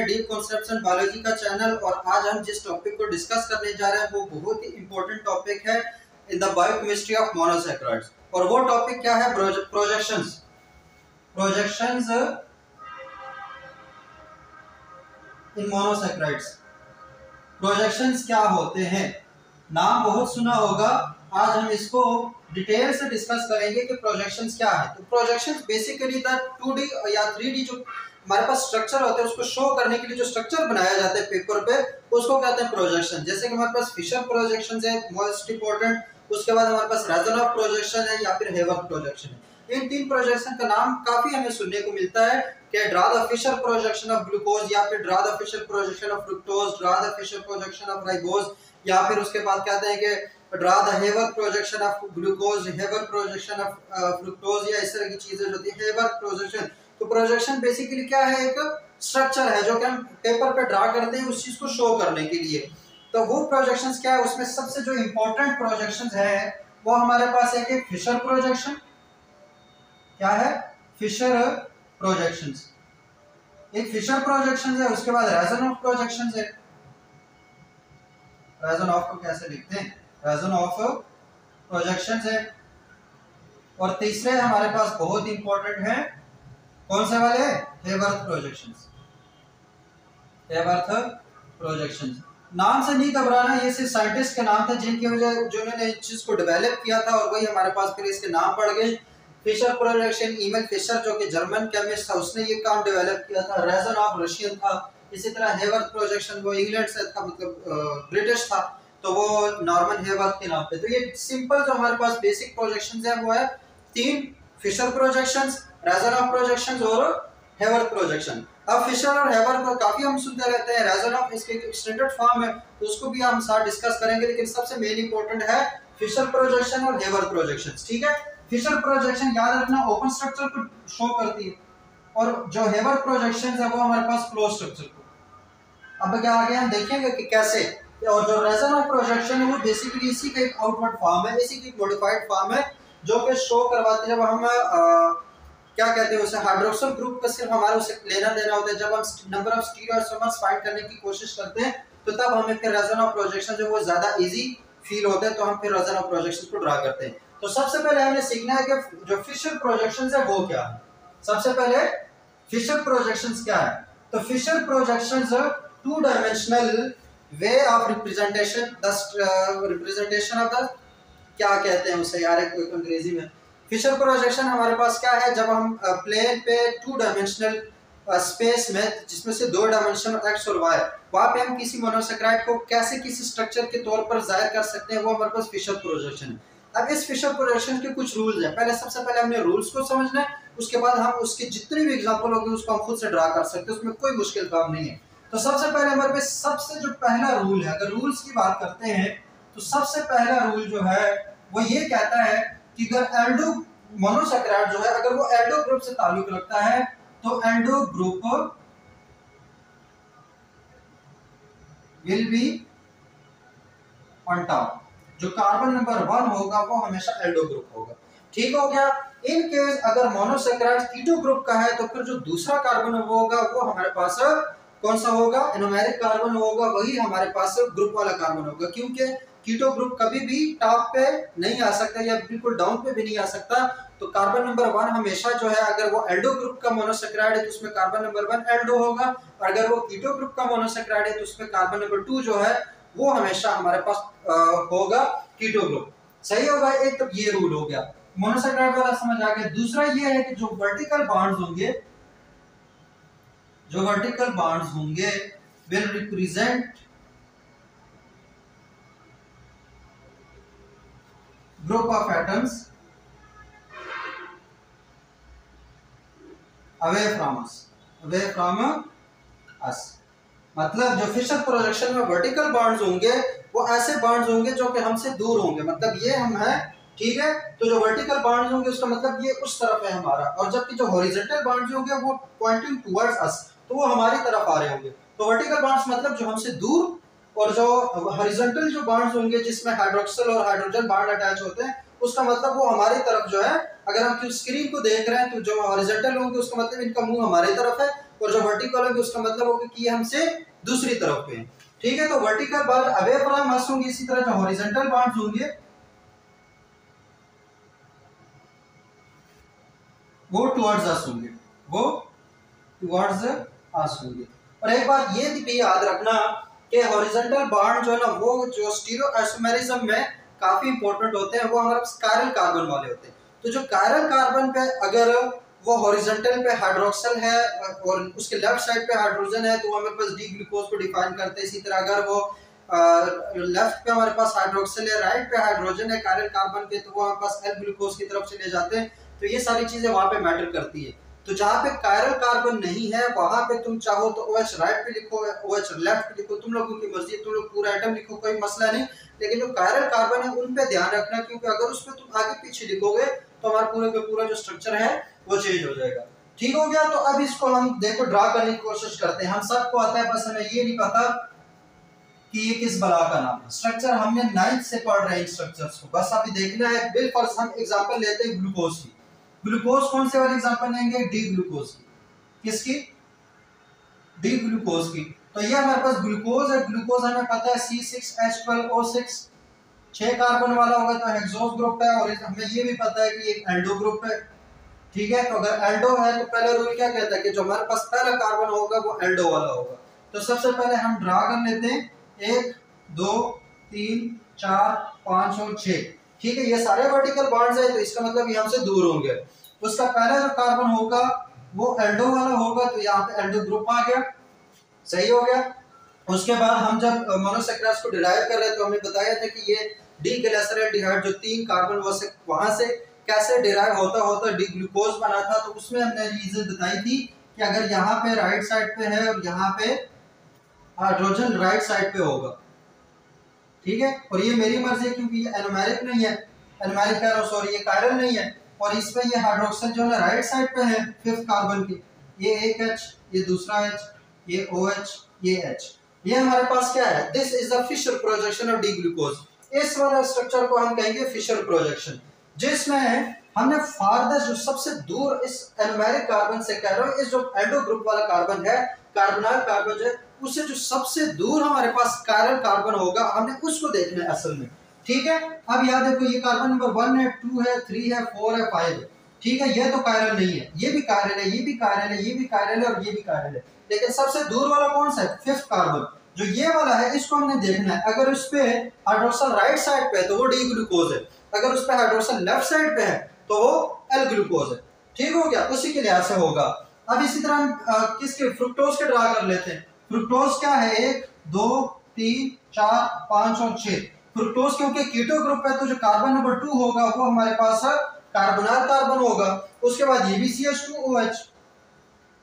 हैं deep concepts in biology का channel और आज हम जिस टॉपिक को डिस्कस करने जा रहे हैं वो बहुत ही इंपॉर्टेंट टॉपिक है in the biochemistry of monosaccharides. और वो टॉपिक क्या है? प्रोजेक्शंस। प्रोजेक्शंस इन मोनोसैकराइड्स। प्रोजेक्शंस क्या होते हैं? नाम बहुत सुना होगा। आज हम इसको डिटेल से डिस्कस करेंगे कि प्रोजेक्शंस क्या है। तो प्रोजेक्शंस बेसिकली द 2D या 3D जो हमारे पास स्ट्रक्चर होते हैं उसको शो करने के लिए जो स्ट्रक्चर बनाया जाता है पेपर पे उसको कहते हैं प्रोजेक्शन। जैसे कि हमारे पास फिशर प्रोजेक्शन है मोस्ट इंपॉर्टेंट, उसके बाद हमारे पास राजनॉफ प्रोजेक्शन है या फिर हेवर्थ प्रोजेक्शन है। इन तीन प्रोजेक्शन का नाम काफी हमें सुनने को मिलता है कि draw the Fischer projection of glucose या फिर draw the Fischer projection of fructose, draw the Fischer projection of ribose, या फिर उसके बाद कहते हैं कि draw the Haworth projection of glucose, Haworth projection of fructose, या इस तरह की चीजें जो होती है हेवर्थ प्रोजेक्शन। तो प्रोजेक्शन बेसिकली क्या है? एक स्ट्रक्चर है जो कि हम पेपर पे ड्रा करते हैं उस चीज को शो करने के लिए। तो वो प्रोजेक्शंस क्या है? उसमें सबसे जो इंपॉर्टेंट प्रोजेक्शंस है वो हमारे पास है कि फिशर प्रोजेक्शन। क्या है? Fischer projections. एक फिशर प्रोजेक्शंस है, उसके बाद राजनॉफ प्रोजेक्शंस है। राजनॉफ को कैसे लिखते हैं? राजनॉफ प्रोजेक्शंस है। और तीसरे हमारे पास बहुत इंपॉर्टेंट है, कौन से वाले? Hayworth projections. Hayworth projections. नाम से नहीं घबराना, ये सिर्फ साइंटिस्ट के नाम थे जिनकी वजह जिन्होंने इस चीज को डेवलप किया था और वही हमारे पास फिर इसके नाम पड़ गए। फिशर प्रोजेक्शन, ईमेल फिशर जो कि जर्मन केमिस्ट था उसने ये काम डेवलप किया था। राजनॉफ रशियन था। इसी तरह हेवर्थ प्रोजेक्शन वो इंग्लैंड से था, मतलब ब्रिटिश था, तो वो नॉर्मन हेवर्थ के नाम पे। तो ये सिंपल जो हमारे पास बेसिक प्रोजेक्शंस है वो है तीन: फिशर प्रोजेक्शंस, राजनॉफ प्रोजेक्शंस और हेवर्थ प्रोजेक्शन। अब फिशर और हेवर्थ को काफी हम सुनते रहते हैं। राजनॉफ इसके एक्सटेंडेड फॉर्म है तो उसको भी हम साथ डिस्कस करेंगे, लेकिन सबसे मेन इंपॉर्टेंट है फिशर प्रोजेक्शन और हेवर्थ प्रोजेक्शंस। ठीक है? फिशर प्रोजेक्शन याद रखना ओपन स्ट्रक्चर को शो करती है और जो हेवर्थ प्रोजेक्शन है वो हमारे पास क्लोज स्ट्रक्चर को। अब क्या आगे हम देखेंगे कि कैसे। और जो राजनॉफ प्रोजेक्शन है वो बेसिकली इसी का एक आउटवर्ड फॉर्म है, इसी की मॉडिफाइड फॉर्म है जो कि शो करवाते हैं जब हम क्या कहते हैं उसे हाइड्रोक्सिल ग्रुप का सिर्फ हमारा उसे लेना देना होता है। जब हम नंबर ऑफ स्टीरियोइसोमर्स फाइंड करने की कोशिश करते हैं तो तब हमें फिर राजनॉफ प्रोजेक्शन जो वो ज्यादा इजी फील होता है, तो हम फिर राजनॉफ प्रोजेक्शन को ड्रा करते हैं। तो सबसे पहले हमने सीखना है कि जो फिशर प्रोजेक्शंस है वो क्या है। सबसे पहले फिशर प्रोजेक्शंस क्या है? तो Fischer projections two dimensional way of representation, the representation of the, क्या कहते हैं उसे यार एक अंग्रेजी में। फिशर प्रोजेक्शन हमारे पास क्या है? जब हम प्लेन पे टू डायमेंशनल स्पेस में जिसमें से दो डायमेंशन एक्स और वाई, वहां पे हम किसी मोनोसैकराइड को कैसे किसी स्ट्रक्चर के तौर पर जाहिर कर सकते हैं, वो हमारे पास फिशर प्रोजेक्शन है। अब इस फिशर प्रोजेक्शन के कुछ रूल्स हैं। पहले सबसे पहले हमने रूल्स को समझना है, उसके बाद हम उसकी जितनी भी एग्जांपल होगी उसको हम खुद से ड्रा कर सकते हैं, उसमें कोई मुश्किल काम नहीं है। तो सबसे पहले हमारे पास सबसे जो पहला रूल है, अगर रूल्स की बात करते हैं तो सबसे पहला रूल जो है वो ये कहता है कि अगर एल्डो मोनोसैकराइड जो है अगर वो एल्डो ग्रुप से ताल्लुक रखता है तो Aldo group will be on top. जो कार्बन नंबर 1 होगा वो हमेशा एल्डो ग्रुप होगा। ठीक हो गया? इन केस अगर मोनोसैकराइड कीटो ग्रुप का है तो फिर जो दूसरा कार्बन होगा वो हमारे पास कौन सा होगा? एनोमेरिक कार्बन होगा, वही हमारे पास ग्रुप वाला कार्बन होगा, क्योंकि कीटो ग्रुप कभी भी टॉप पे नहीं आ सकता या बिल्कुल डाउन पे भी नहीं आ सकता। तो कार्बन नंबर 1 हमेशा जो है अगर वो एल्डो ग्रुप का मोनोसैकराइड है तो उसमें कार्बन नंबर 1 एल्डो होगा, और अगर वो कीटो ग्रुप का मोनोसैकराइड है तो उसमें कार्बन नंबर 2 जो है वो हमेशा हमारे पास होगा कीटो ग्रुप। सही होगा? एक तो ये रूल हो गया, मोनोसैकराइड वाला समझ आ गया। दूसरा ये है कि जो वर्टिकल बॉन्ड्स होंगे, जो वर्टिकल बॉन्ड्स होंगे will represent group of atoms away from us, away from us. मतलब जो फिशर प्रोजेक्शन में वर्टिकल बॉन्ड्स होंगे वो ऐसे बॉन्ड्स होंगे जो कि हमसे दूर होंगे, मतलब ये हम हैं, ठीक है? तो जो वर्टिकल बॉन्ड्स होंगे उसका मतलब ये उस तरफ है हमारा, और जबकि जो हॉरिजॉन्टल बॉन्ड्स होंगे वो पॉइंटिंग टुवर्ड्स अस, तो वो हमारी तरफ आ रहे होंगे। तो वर्टिकल बॉन्ड्स मतलब जो हमसे दूर, और जो हॉरिजॉन्टल जो बॉन्ड्स होंगे जिसमें हाइड्रोक्सिल और हाइड्रोजन बॉन्ड अटैच होते हैं उसका मतलब वो हमारी तरफ जो है, अगर हम स्क्रीन को देख रहे हैं तो जो हॉरिजॉन्टल होंगे उसका मतलब इनका मुंह हमारी तरफ है, और जो वर्टिकल होंगे उसका मतलब होगा कि ये हमसे दूसरी तरफ पे है। ठीक है, तो vertical bond away from us होंगे, इसी तरह जो हॉरिजॉन्टल बॉन्ड्स होंगे वो टुवर्ड्स अस होंगे, वो टुवर्ड्स अस होंगे। और एक बात ये भी याद रखना कि हॉरिजॉन्टल बॉन्ड जो है ना वो जो स्टीरियोआइसोमेरिज्म में काफी इंपॉर्टेंट होते हैं, वो हमारे पास कायरल कार्बन वाले होते हैं। तो जो कायरल कार्बन पे अगर वो हॉरिजॉन्टल पे हाइड्रोक्सिल है और उसके लेफ्ट साइड पे हाइड्रोजन है तो वो हमारे पास डी ग्लूकोज को डिफाइन करते हैं। इसी तरह अगर वो लेफ्ट पे हमारे पास हाइड्रोक्सिल है, राइट पे हाइड्रोजन है कायरल कार्बन पे, तो वो हमारे पास एल ग्लूकोज की तरफ चले जाते हैं। तो ये सारी चीजें वहां पे मैटर करती है। तो जहाँ पे कायरल कार्बन नहीं है वहां पे तुम चाहो तो OH राइट पे लिखो, OH लेफ्ट पे लिखो, तुम लोगों की मर्जी, तुम लोग पूरा आइटम लिखो, कोई मसला नहीं। लेकिन जो कायरल कार्बन है उन पे ध्यान रखना, क्योंकि अगर उस पे तुम आगे पीछे लिखोगे तो हमारा पूरा का पूरा जो स्ट्रक्चर है वो चेंज हो जाएगा। ठीक हो गया। तो अब इसको हम देखो ड्रा करने की कोशिश करते हैं। हम सबको आता है, बस हमें ये नहीं पता कि ये किस बला का नाम है। स्ट्रक्चर हमने 9th से पढ़ रहे हैं स्ट्रक्चर्स को, बस अभी देखना है। बिल्कुल हम एग्जांपल लेते हैं ग्लूकोज की। ग्लूकोज कौन से वाली एग्जांपल लेंगे? डी ग्लूकोज की। किसकी? डी ग्लूकोज की। तो ये हमारे पास ग्लूकोज है। ग्लूकोज हमें पता है C6H12O6 6 कार्बन वाला होगा तो हेक्सोस ग्रुप है, और हमें ये भी पता है कि एक एल्डो ग्रुप है। ठीक है, तो अगर एल्डो है तो पहला रूल क्या कहता है कि जो हमारे पास पहला कार्बन होगा वो एल्डो वाला होगा। तो सबसे पहले हम ड्रा कर लेते हैं 1 2 3 4 5 और 6। ठीक है, ये सारे वर्टिकल बॉन्ड्स है तो इसका मतलब ये हमसे दूर होंगे। उसका पहला जो कार्बन होगा वो एल्डो वाला होगा, तो यहाँ पे एल्डो ग्रुप आ गया, सही हो गया। उसके बाद हम जब मोनोसैकराइड्स को डिराइव कर रहे थे तो हमने बताया था कि ये डी ग्लिसरॉल्डिहाइड जो 3 कार्बन वहां से कैसे डिराइव होता डी ग्लूकोज बना था। तो उसमें हमने रीजन बताई थी कि अगर यहाँ पे राइट साइड पे है और यहाँ पे हाइड्रोजन राइट साइड पे होगा। ठीक है, और ये मेरी मर्जी है क्योंकि ये एनोमेरिक नहीं है, एनोमेरिक कह रहा हूं सॉरी, ये कायरल नहीं है। और इसमें ये हाइड्रोक्सिल जो है राइट साइड पे है 5th कार्बन की, ये एक H, ये दूसरा H, ये OH, ये H। ये हमारे पास क्या है? This is the Fischer projection of D glucose. इस वाले स्ट्रक्चर को हम कहेंगे फिशर प्रोजेक्शन, जिसमें हमने फारदर जो सबसे दूर इस एनोमेरिक कार्बन से कह रहा हूं, इस जो एल्डो ग्रुप वाला कार्बन है, कार्बोनाइल कार्बन जो है, उससे जो सबसे दूर हमारे पास कायरल कार्बन होगा हमने उसको देखना है असल में। ठीक है, अब याद देखो ये कार्बन नंबर 1 है, 2 है, 3 है, 4 है, 5 है। ठीक है, ये तो कायरल नहीं है, ये भी कायरल है, ये भी कायरल है, ये भी कायरल है और ये भी कायरल है। लेकिन सबसे दूर वाला कौन सा है? 5th कार्बन जो ये वाला है, इसको हमने देखना है। अगर उस पे हाइड्रोक्सिल राइट साइड पे है तो वो डी ग्लूकोज है, अगर उस पे हाइड्रोक्सिल लेफ्ट साइड पे है तो वो एल ग्लूकोज है। ठीक हो गया, उसी के लिहाज से होगा। अब इसी तरह हम किसके फ्रुक्टोज के ड्रा कर लेते हैं। फ्रुक्टोज क्या है? 1 2 3 4 5 और 6। फ्रुक्टोज क्योंकि कीटो ग्रुप है तो जो कार्बन नंबर 2 होगा वो हमारे पास कार्बोनाइल कार्बन होगा। उसके बाद ये भी CH2OH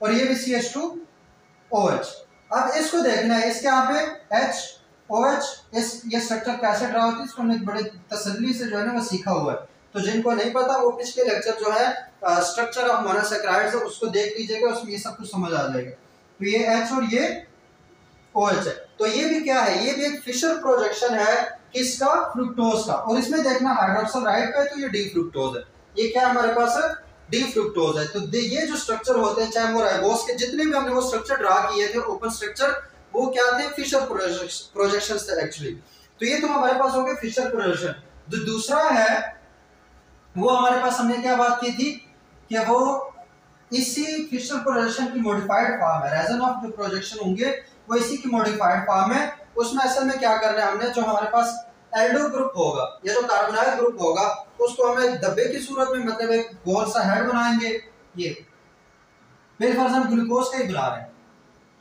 और ये भी CH2OH। अब इसको देखना है, इसके यहाँ पे HOH, ये स्ट्रक्चर कैसे ड्रा होती है इसको हमने बड़े तसल्ली से जो है ना वो सीखा हुआ है। तो जिनको नहीं पता वो पिछले लेक्चर जो है स्ट्रक्चर ऑफ मोनोसैकराइड्स है उसको देख लीजिएगा, उसमें ये सब कुछ समझ आ जाएगा। तो ये H और ये OH है। तो ये भी क्या है? ये भी एक फिशर प्रोजेक्शन है किसका? फ्रुक्टोज का। और इसमें देखना हाइड्रोक्सिल राइट पे है तो ये डी फ्रुक्टोज है। ये क्या हमारे पास है? डी फ्रुक्टोज है। तो ये जो स्ट्रक्चर होते हैं चाहे वो राइबोस के जितने भी हमने वो स्ट्रक्चर ड्रा किए थे ओपन स्ट्रक्चर, वो क्या थे? फिशर प्रोजेक्शंस थे एक्चुअली। तो ये तो हमारे पास हो गए फिशर प्रोजेक्शन। जो दूसरा है वो हमारे पास हमने क्या बात की थी कि वो इसी फिशर प्रोजेक्शन की मॉडिफाइड फॉर्म है। रीजन ऑफ जो प्रोजेक्शन होंगे वो इसी की मॉडिफाइड फॉर्म है। उसमें असल में क्या करना है हमने, जो हमारे पास एल्डो ग्रुप होगा या जो कार्बोनाइल ग्रुप होगा उसको हम एक डब्बे की सूरत में, मतलब एक गोल सा हेड बनाएंगे। ये मेरे फर्ज हम ग्लूकोज का ही बना रहे हैं।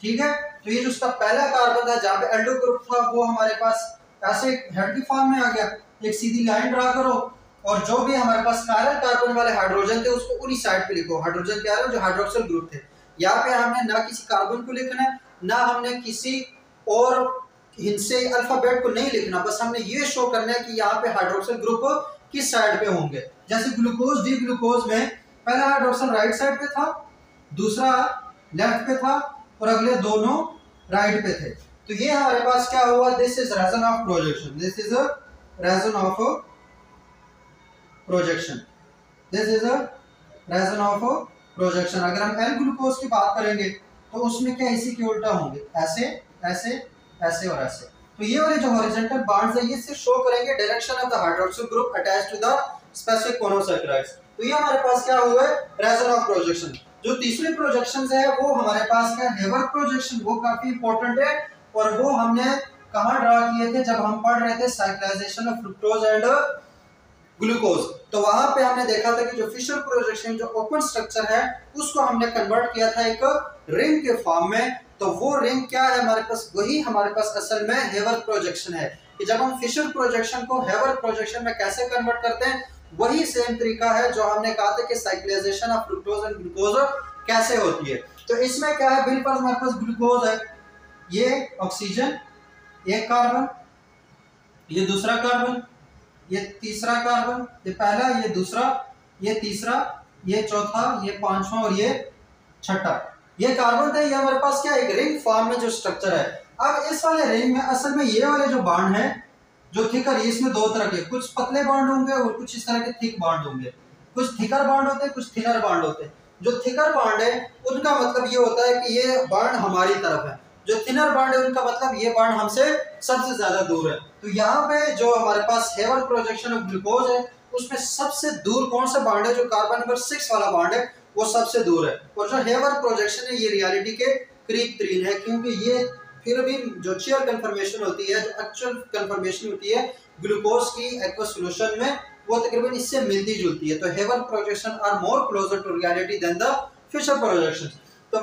ठीक है, तो ये जो उसका पहला कार्बन था जहाँ पे एल्डो ग्रुप था वो हमारे पास ऐसे हेड की फॉर्म में आ गया। एक सीधी लाइन ड्रा करो और जो भी हमारे पास कायरल कार्बन वाले हाइड्रोजन थे उसको उन्हीं साइड पे लिखो। हाइड्रोजन क्या है? जो हाइड्रोक्सिल ग्रुप थे। यहाँ पे हमने ना किसी कार्बन को लिखना है ना हमने किसी और हिंसे अल्फाबेट को नहीं लिखना, बस हमने ये शो करना है कि यहाँ पे हाइड्रोक्सिल ग्रुप किस साइड पे होंगे। जैसे ग्लूकोज डी ग्लूकोज में पहला हाइड्रोक्सिल राइट साइड पे था, दूसरा लेफ्ट पे था और अगले दोनों राइट पे थे। तो ये हमारे पास क्या हुआ? This is region of projection. This is a region of projection. This is a region of projection. अगर हम एल ग्लूकोज की बात करेंगे तो उसमें क्या इसी के उल्टा होंगे, ऐसे ऐसे ऐसे और ऐसे। तो ये वाले जो हॉरिजॉन्टल बॉन्ड्स है ये सिर्फ शो करेंगे direction of the hydroxyl group attached to the specific monosaccharides. तो ये हमारे पास क्या हुआ है, रेजन ऑफ प्रोजेक्शन। जो तीसरे प्रोजेक्शन है वो हमारे पास क्या, हेवर्थ प्रोजेक्शन, वो काफी इंपॉर्टेंट है और वो हमने कहाँ ड्रा किए थे जब हम पढ़ रहे थे cyclisation of fructose and glucose. तो वहां पे हमने देखा था कि जो फिशर प्रोजेक्शन जो ओपन स्ट्रक्चर है उसको हमने कन्वर्ट किया था एक रिंग के फॉर्म में। तो वो रिंग क्या है हमारे पास, वही हमारे पास असल में हेवर्थ प्रोजेक्शन है कि जब हम फिशर प्रोजेक्शन को हेवर्थ प्रोजेक्शन में कैसे कन्वर्ट करते हैं वही सेम तरीका है जो हमने कहा था कि cyclisation of fructose and glucose कैसे होती है। तो इसमें क्या है, बिल्कुल हमारे पास ग्लूकोज है, ये ऑक्सीजन, एक कार्बन, ये दूसरा कार्बन, ये तीसरा कार्बन, ये पहला, ये दूसरा, ये तीसरा, ये चौथा, ये पांचवा और ये छठा। ये कार्बन थे, ये हमारे पास क्या एक रिंग फॉर्म में जो स्ट्रक्चर है। अब इस वाले रिंग में असल में ये वाले जो बॉन्ड है जो थिकर, इसमें दो तरह के, कुछ पतले बॉन्ड होंगे और कुछ इस तरह के थिक बॉन्ड होंगे। कुछ थिकर बॉन्ड होते हैं, कुछ थिनर बॉन्ड होते हैं। जो थिकर बॉन्ड है उनका मतलब ये होता है कि ये बॉन्ड हमारी तरफ है, जो थिनर बॉन्ड है उनका मतलब ये बॉन्ड हमसे सबसे ज्यादा दूर है। तो यहाँ पे जो हमारे पास हेवर्थ प्रोजेक्शन ऑफ ग्लूकोज है उसमें सबसे दूर कौन सा बॉन्ड है, जो कार्बन नंबर 6 वाला बॉन्ड है वो सबसे दूर है। और जो हेवर्थ प्रोजेक्शन है ये रियलिटी के करीब तरीन है, क्योंकि ये फिर भी जो चेयर कन्फर्मेशन होती है, जो एक्चुअल कन्फर्मेशन होती है ग्लूकोज की एक्वस सॉल्यूशन में, वो तकरीबन इससे मिलती जुलती है। तो Haworth projection are more closer to reality than the Fischer projection. तो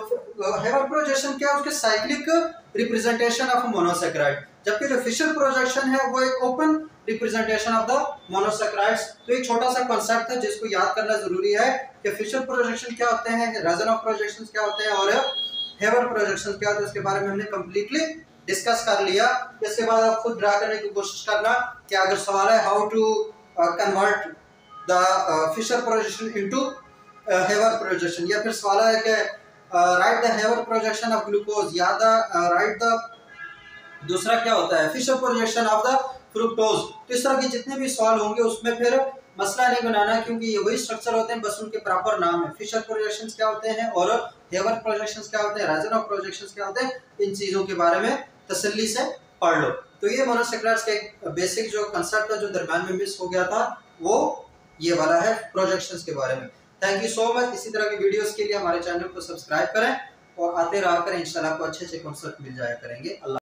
हेवर्थ प्रोजेक्शन क्या है, उसके साइक्लिक रिप्रेजेंटेशन ऑफ मोनोसैकेराइड, जबकि जो फिशर प्रोजेक्शन है वो एक open representation of the monosaccharides. तो एक छोटा सा कॉन्सेप्ट है जिसको याद करना जरूरी है कि फिशर प्रोजेक्शन क्या होते हैं, रेजन ऑफ प्रोजेक्शन क्या होते हैं और हेवर्थ प्रोजेक्शन क्या होते हैं, उसके बारे में हमने कंप्लीटली डिस्कस कर लिया। इसके बाद आप खुद ड्रा करने की कोशिश करना कि अगर सवाल है how to convert the Fischer projection into Haworth projection, या फिर सवाल है कि write the Haworth projection of glucose या द राइट द दूसरा क्या होता है Fischer projection of the fructose. तो इस तरह के जितने भी सवाल होंगे उसमें फिर मसला नहीं बनाना, क्योंकि ये वही स्ट्रक्चर होते हैं, बस उनके प्रॉपर नाम है। फिशर प्रोजेक्शंस क्या होते हैं और हेवर्थ प्रोजेक्शंस क्या होते हैं, रेजन ऑफ प्रोजेक्शंस क्या होते हैं, इन चीजों के बारे में तसल्ली से पढ़ लो। तो ये मोनोसैकेराइड्स के बेसिक जो कंसेप्ट था जो दरम्यान में मिस हो गया था वो ये वाला है प्रोजेक्शंस के बारे में। Thank you so much. इसी तरह की वीडियोस के लिए हमारे चैनल को सब्सक्राइब करें और आते रहा करें, इंशाल्लाह आपको अच्छे अच्छे कॉन्सेप्ट मिल जाया करेंगे। अल्लाह।